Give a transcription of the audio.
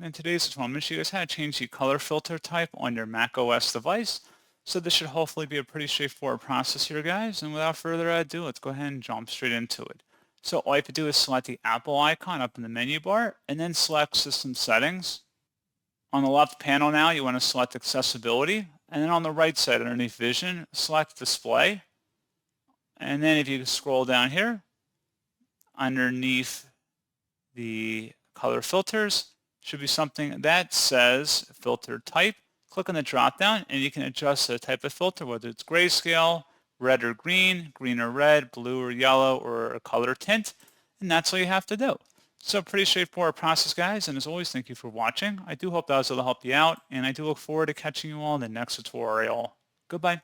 In today's tutorial, I'm going to show you guys how to change the color filter type on your macOS device. So this should hopefully be a pretty straightforward process here, guys. And without further ado, let's go ahead and jump straight into it. So all you have to do is select the Apple icon up in the menu bar and then select System Settings. On the left panel now, you want to select Accessibility. And then on the right side underneath Vision, select Display. And then if you scroll down here, underneath the color filters, should be something that says filter type. Click on the drop down and you can adjust the type of filter, whether it's grayscale, red or green or red, blue or yellow, or a color tint. And that's all you have to do. So pretty straightforward process, guys. And as always, thank you for watching. I do hope that was able to help you out. And I do look forward to catching you all in the next tutorial. Goodbye.